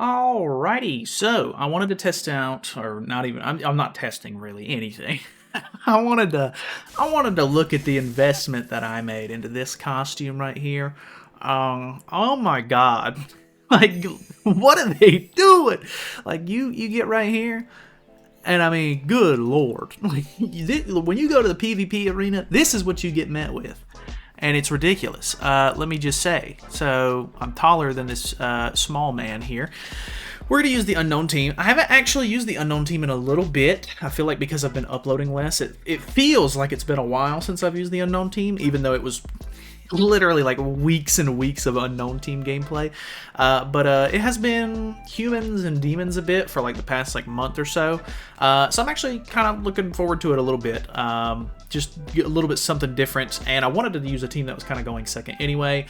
Alrighty, so I wanted to test out, or not even. I'm not testing really anything. I wanted to look at the investment that I made into this costume right here. Oh my god, like what are they doing? Like you get right here, and I mean, good lord, like when you go to the PvP arena, this is what you get met with. And it's ridiculous. Let me just say. So I'm taller than this small man here. We're going to use the unknown team. I haven't actually used the unknown team in a little bit. I feel like because I've been uploading less, it feels like it's been a while since I've used the unknown team, even though it was literally like weeks and weeks of unknown team gameplay. But it has been humans and demons a bit for like the past like month or so. So I'm actually kind of looking forward to it a little bit. Just a little bit something different. And I wanted to use a team that was kind of going second anyway.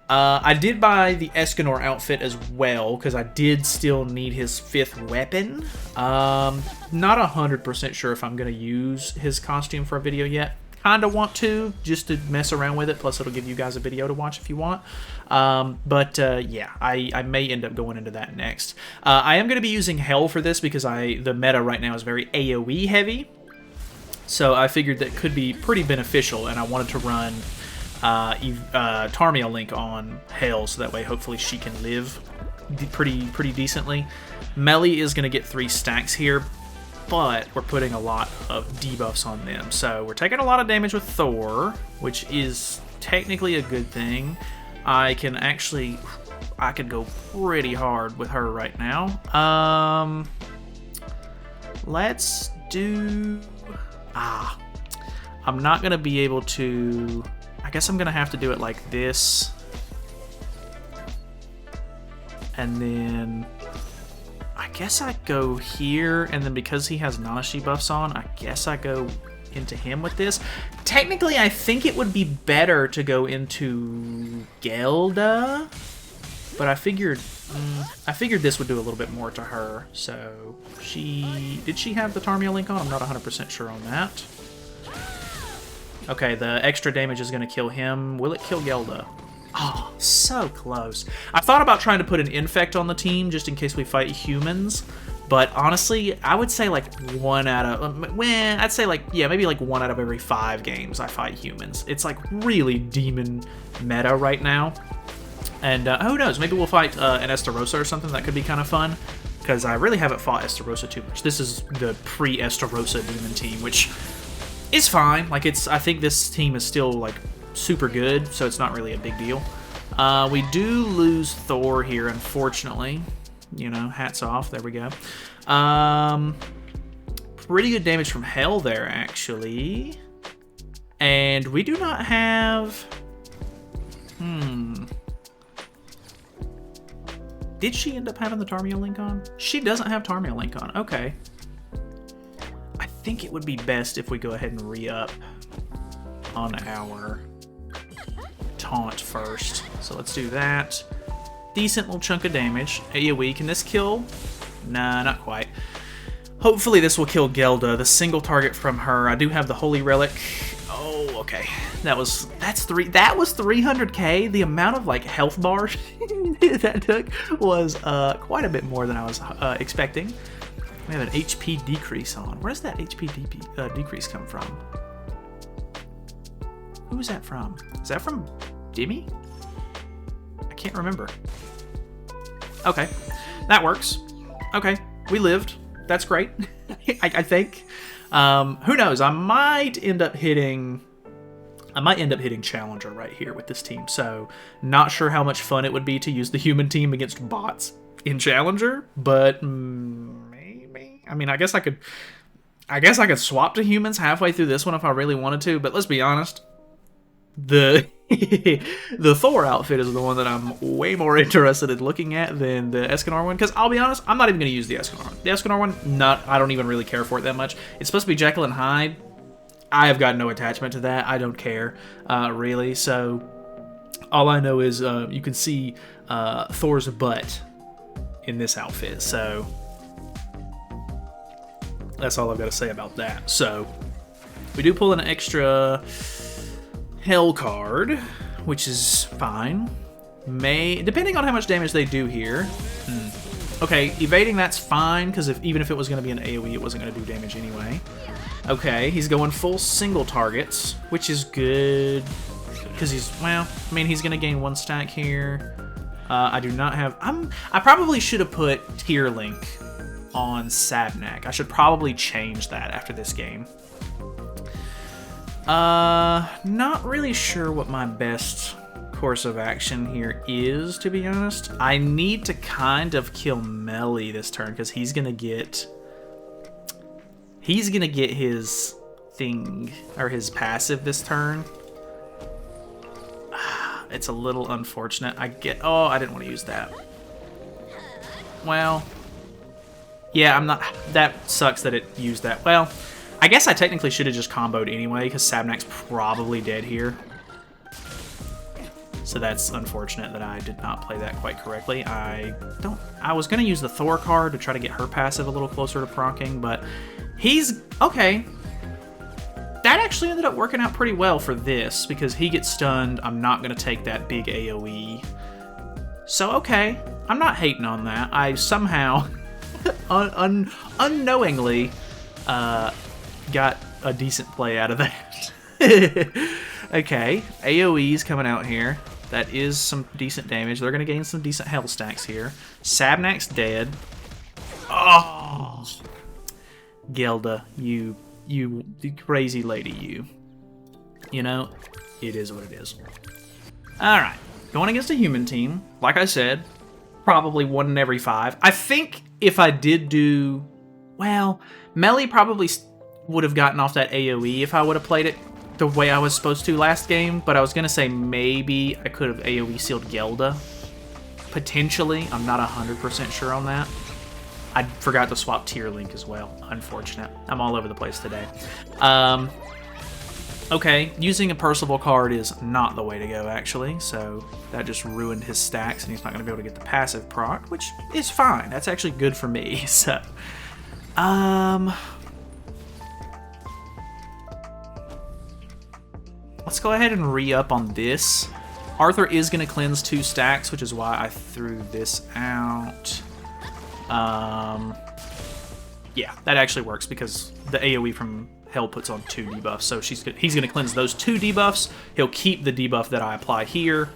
I did buy the Escanor outfit as well, because I did still need his 5th weapon. Not 100% sure if I'm going to use his costume for a video yet. Kind of want to, just to mess around with it, plus it'll give you guys a video to watch if you want. Yeah, I may end up going into that next. I am going to be using Hell for this, because the meta right now is very AoE heavy. So I figured that could be pretty beneficial, and I wanted to run Tarmia Link on Hell, so that way hopefully she can live pretty decently. Melly is going to get 3 stacks here, but we're putting a lot of debuffs on them. So we're taking a lot of damage with Thor, which is technically a good thing. I could go pretty hard with her right now. Let's do... I'm not going to be able to... I guess I'm going to have to do it like this. And then... I guess I go here, and then because he has Nanashi buffs on, I guess I go into him with this. Technically, I think it would be better to go into Gelda, but I figured this would do a little bit more to her. So did she have the Tarmia Link on? I'm not 100% sure on that. Okay, the extra damage is going to kill him. Will it kill Gelda? Oh, so close. I thought about trying to put an infect on the team just in case we fight humans, but honestly, I would say like I'd say like, yeah, maybe like 1 out of every 5 games I fight humans. It's like really demon meta right now. And who knows, maybe we'll fight an Estarossa or something. That could be kind of fun, because I really haven't fought Estarossa too much. This is the pre-Estarossa demon team, which is fine. Like, I think this team is still like super good, so it's not really a big deal. We do lose Thor here, unfortunately. You know, hats off. There we go. Pretty good damage from Hell there, actually. And we do not have... Did she end up having the Tarmia Link on? She doesn't have Tarmia Link on. Okay. I think it would be best if we go ahead and re-up on our taunt first. So let's do that. Decent little chunk of damage. AoE, can this kill? Nah, not quite. Hopefully this will kill Gelda, the single target from her. I do have the Holy Relic. Oh, okay. That was 300k. The amount of like health bars that took was quite a bit more than I was expecting. We have an HP decrease on. Where does that HP decrease come from? Who is that from? Is that from Demi? I can't remember. Okay, that works. Okay, we lived. That's great. I think. Who knows? I might end up hitting Challenger right here with this team. So not sure how much fun it would be to use the human team against bots in Challenger, but maybe. I mean, I guess I could swap to humans halfway through this one if I really wanted to. But let's be honest. The Thor outfit is the one that I'm way more interested in looking at than the Escanor one, because I'll be honest, I'm not even going to use the Escanor. The Escanor one, I don't even really care for it that much. It's supposed to be Jekyll and Hyde. I have got no attachment to that. I don't care, really. So all I know is you can see Thor's butt in this outfit. So that's all I've got to say about that. So we do pull an extra Hell card, which is fine. Depending on how much damage they do here. Okay, evading that's fine, because even if it was going to be an AoE, it wasn't going to do damage anyway. Okay, he's going full single targets, which is good, because he's, well, I mean, he's going to gain 1 stack here. I do not have, I probably should have put Tier Link on Sabnak. I should probably change that after this game. Not really sure what my best course of action here is, to be honest. I need to kind of kill Melly this turn because he's gonna get his thing or his passive this turn. It's a little unfortunate. I didn't want to use that. Well, yeah, I'm not. That sucks that it used that. Well, I guess I technically should have just comboed anyway because Sabnak's probably dead here. So that's unfortunate that I did not play that quite correctly. I was going to use the Thor card to try to get her passive a little closer to proccing, but he's... Okay. That actually ended up working out pretty well for this, because he gets stunned. I'm not going to take that big AoE. So, okay. I'm not hating on that. I somehow, unknowingly, got a decent play out of that. Okay. AoE's coming out here. That is some decent damage. They're going to gain some decent health stacks here. Sabnak's dead. Oh! Gelda, you crazy lady, you. You know, it is what it is. Alright, going against a human team. Like I said, probably 1 in every 5. I think if I did do... Well, Melly probably would have gotten off that AoE if I would have played it the way I was supposed to last game, but I was going to say maybe I could have AoE sealed Gelda. Potentially. I'm not 100% sure on that. I forgot to swap Tier Link as well. Unfortunate. I'm all over the place today. Okay, using a Percival card is not the way to go, actually, so that just ruined his stacks, and he's not going to be able to get the passive proc, which is fine. That's actually good for me, so... Let's go ahead and re-up on this. Arthur is going to cleanse 2 stacks, which is why I threw this out. Yeah, that actually works because the AoE from Hell puts on 2 debuffs, so he's going to cleanse those 2 debuffs. He'll keep the debuff that I apply here,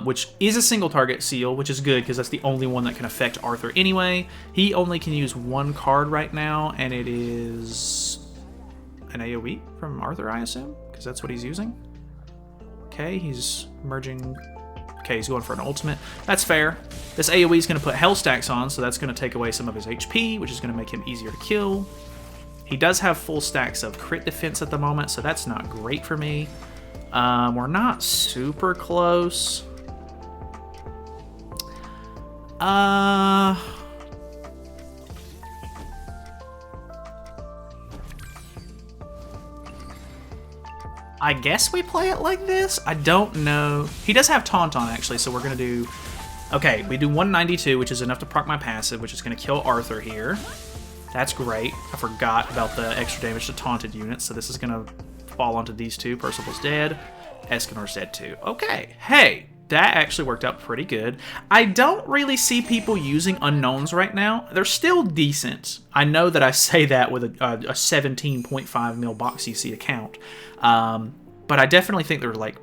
which is a single target seal, which is good because that's the only one that can affect Arthur anyway. He only can use 1 card right now, and it is an AoE from Arthur, I assume, because that's what he's using. Okay, he's merging. Okay, he's going for an ultimate. That's fair. This AoE is going to put Hell stacks on, so that's going to take away some of his HP, which is going to make him easier to kill. He does have full stacks of crit defense at the moment, so that's not great for me. We're not super close. I guess we play it like this? I don't know. He does have Taunt on, actually, so we're going to do... Okay, we do 192, which is enough to proc my passive, which is going to kill Arthur here. That's great. I forgot about the extra damage to taunted units, so this is going to fall onto these 2. Percival's dead. Escanor's dead too. Okay, hey, that actually worked out pretty good. I don't really see people using unknowns right now. They're still decent. I know that I say that with a 17.5 mil box UC account, but I definitely think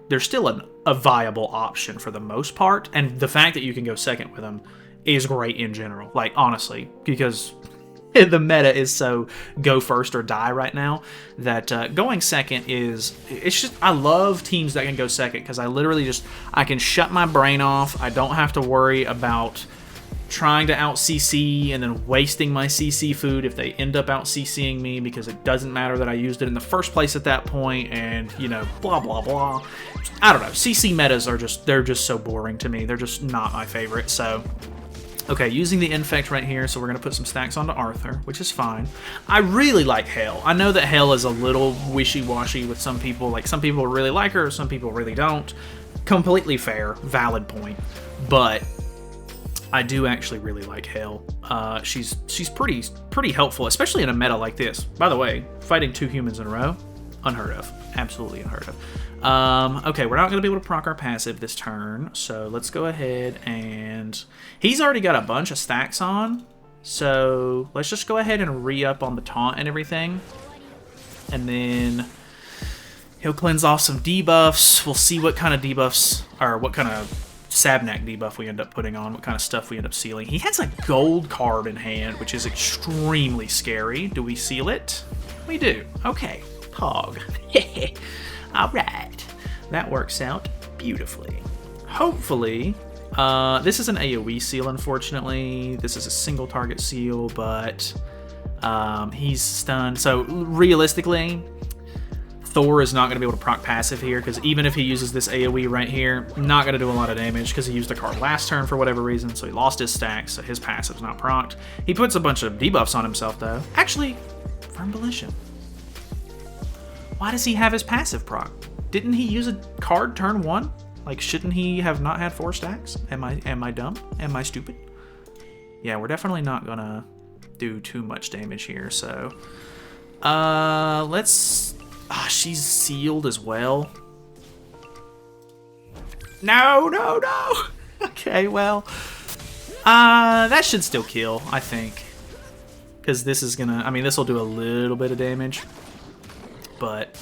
they're still a viable option for the most part, and the fact that you can go second with them is great in general. Like, honestly, because the meta is so go first or die right now that going second it's just, I love teams that can go second because I literally I can shut my brain off. I don't have to worry about trying to out CC and then wasting my CC food if they end up out CCing me, because it doesn't matter that I used it in the first place at that point, and you know, blah blah blah. I don't know, CC metas are they're just so boring to me. They're just not my favorite. So okay, using the Infect right here, so we're going to put some stacks onto Arthur, which is fine. I really like Hell. I know that Hell is a little wishy-washy with some people. Like, some people really like her, some people really don't. Completely fair, valid point. But I do actually really like Hell. She's pretty helpful, especially in a meta like this. By the way, fighting 2 humans in a row, unheard of. Absolutely unheard of. Okay, we're not going to be able to proc our passive this turn, so let's go ahead and... He's already got a bunch of stacks on, so let's just go ahead and re-up on the taunt and everything. And then he'll cleanse off some debuffs. We'll see what kind of debuffs, or what kind of Sabnak debuff we end up putting on, what kind of stuff we end up sealing. He has a gold card in hand, which is extremely scary. Do we seal it? We do. Okay. Pog. Alright. That works out beautifully. Hopefully, this is an AoE seal, unfortunately. This is a single target seal, but he's stunned. So, realistically, Thor is not going to be able to proc passive here, because even if he uses this AoE right here, not going to do a lot of damage, because he used a card last turn for whatever reason, so he lost his stack, so his passive's not procced. He puts a bunch of debuffs on himself, though. Actually, Firm Volition. Why does he have his passive proc? Didn't he use a card turn 1? Like, shouldn't he have not had 4 stacks? Am I dumb? Am I stupid? Yeah, we're definitely not going to do too much damage here, so... let's... Ah, she's sealed as well. No. Okay, well. That should still kill, I think. Because this is gonna... I mean, this will do a little bit of damage. But...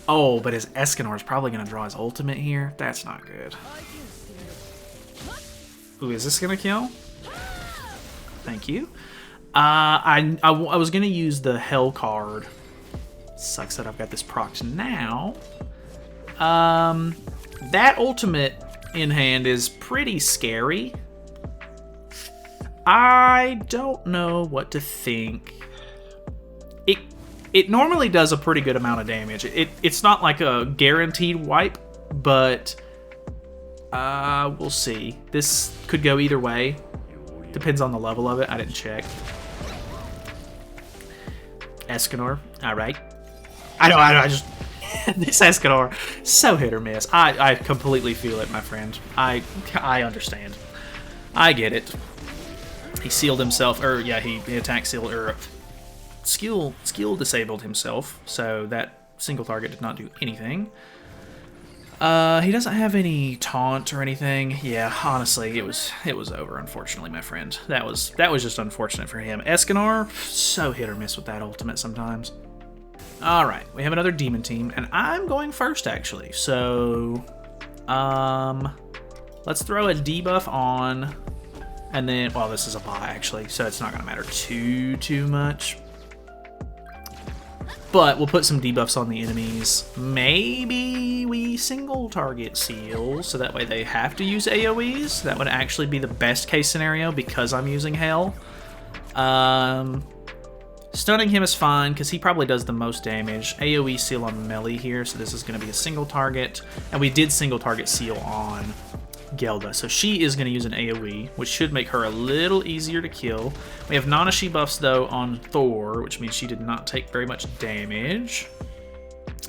Oh, but his Escanor is probably gonna draw his ultimate here. That's not good. Ooh, is this gonna kill? Thank you. I was gonna use the Hell card. Sucks that I've got this procced now. That ultimate in hand is pretty scary. I don't know what to think. It normally does a pretty good amount of damage. It's not like a guaranteed wipe, but we'll see. This could go either way. Depends on the level of it. I didn't check. Escanor. All right. I just... This Escanor, so hit or miss. I completely feel it, my friend. I understand. I get it. He sealed himself, or yeah, he attack sealed, or skill disabled himself, so that single target did not do anything. He doesn't have any taunt or anything. Yeah, honestly, it was over, unfortunately, my friend. That was just unfortunate for him. Escanor, so hit or miss with that ultimate sometimes. Alright, we have another demon team, and I'm going first, actually. So, let's throw a debuff on, and then, well, this is a bot, actually, so it's not going to matter too much. But we'll put some debuffs on the enemies. Maybe we single target seal, so that way they have to use AoEs. That would actually be the best case scenario, because I'm using Hell. Stunning him is fine, because he probably does the most damage. AoE seal on melee here, so this is going to be a single target. And we did single target seal on Gelda, so she is going to use an AoE, which should make her a little easier to kill. We have Nanashi buffs, though, on Thor, which means she did not take very much damage.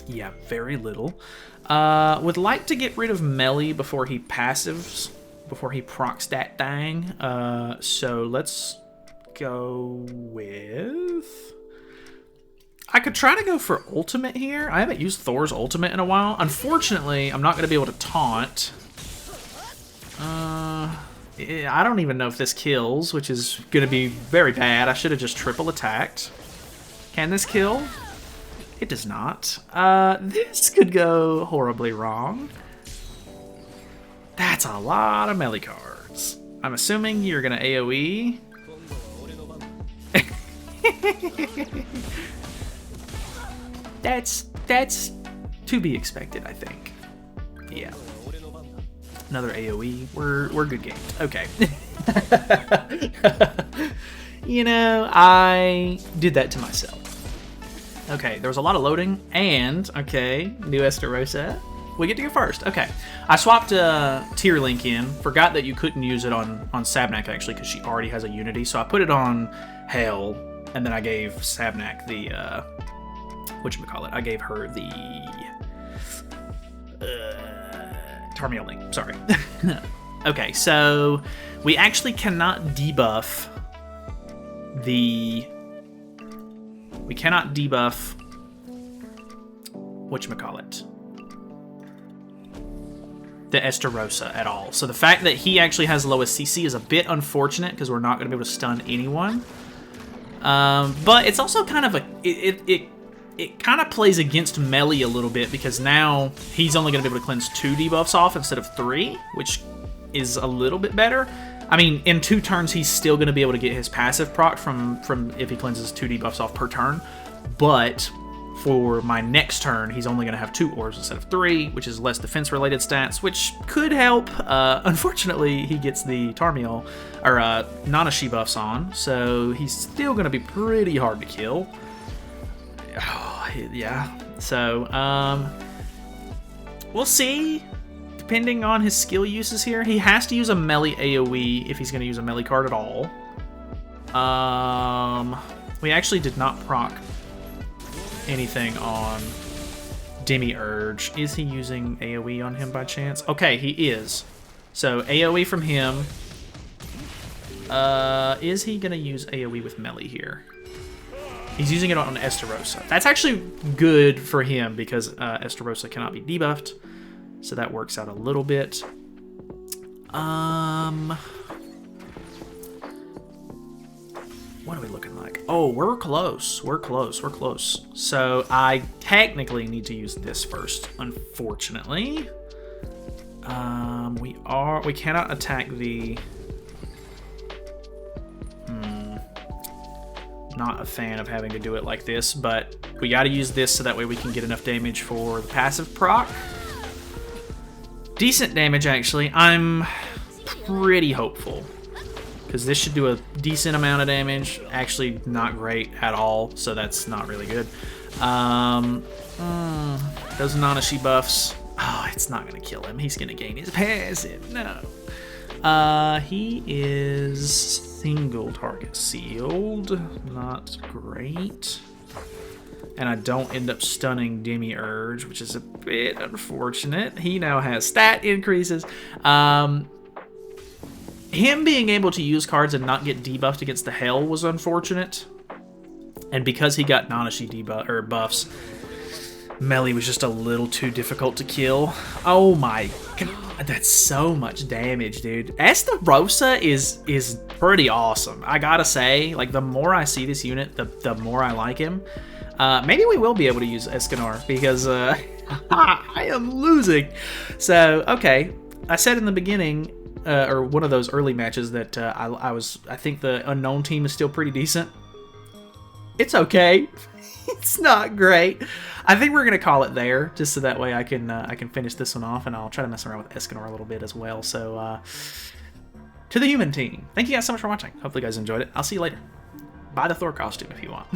Yeah, very little. Would like to get rid of melee before he passives, before he procs that dang. So let's... go with... I could try to go for ultimate here. I haven't used Thor's ultimate in a while. Unfortunately, I'm not going to be able to taunt. I don't even know if this kills, which is going to be very bad. I should have just triple attacked. Can this kill? It does not. This could go horribly wrong. That's a lot of melee cards. I'm assuming you're going to AoE. That's to be expected, I think. Yeah. Another AoE. We're good games. Okay. You know, I did that to myself. Okay, there was a lot of loading, and okay, new Estarossa. We get to go first. Okay, I swapped Tier Link in. Forgot that you couldn't use it on Sabnak actually, because she already has a Unity. So I put it on Hell, and then I gave Sabnak the whatchamacallit. I gave her the Tarmiel Link. Sorry. Okay, so we actually cannot debuff the. We cannot debuff whatchamacallit, the Estarossa at all. So the fact that he actually has lowest CC is a bit unfortunate because we're not going to be able to stun anyone. But it's also kind of a it kind of plays against melee a little bit because now he's only going to be able to cleanse 2 debuffs off instead of 3, which is a little bit better. I mean, in 2 turns, he's still going to be able to get his passive proc from if he cleanses 2 debuffs off per turn. But for my next turn, he's only going to have 2 orbs instead of 3, which is less defense-related stats, which could help. Unfortunately, he gets the Tarmiel, or Nanashi buffs on, so he's still going to be pretty hard to kill. Oh, yeah. So, we'll see. Depending on his skill uses here, he has to use a melee AoE if he's going to use a melee card at all. We actually did not proc anything on Demiurge. Is he using AoE on him by chance? Okay, he is. So AoE from him. Is he going to use AoE with melee here? He's using it on Estarossa. That's actually good for him because Estarossa cannot be debuffed. So that works out a little bit. What are we looking like? Oh, we're close. We're close. We're close. So I technically need to use this first, unfortunately. We cannot attack the... Not a fan of having to do it like this, but we got to use this so that way we can get enough damage for the passive proc. Decent damage, actually. I'm pretty hopeful because this should do a decent amount of damage. Actually, not great at all, so that's not really good. Those Nanashi buffs. Oh, it's not going to kill him. He's going to gain his passive. No. He is single target sealed. Not great. And I don't end up stunning Demiurge, which is a bit unfortunate. He now has stat increases. Him being able to use cards and not get debuffed against the Hell was unfortunate. And because he got Nanashi debuff or buffs, melee was just a little too difficult to kill. Oh my god, that's so much damage, dude. Estarossa is pretty awesome. I gotta say, like, the more I see this unit, the more I like him. Maybe we will be able to use Escanor because I am losing. So, okay. I said in the beginning, or one of those early matches, that I think the unknown team is still pretty decent. It's okay. It's not great. I think we're gonna call it there, just so that way I can finish this one off, and I'll try to mess around with Escanor a little bit as well. So, to the human team, thank you guys so much for watching. Hopefully you guys enjoyed it. I'll see you later. Buy the Thor costume if you want.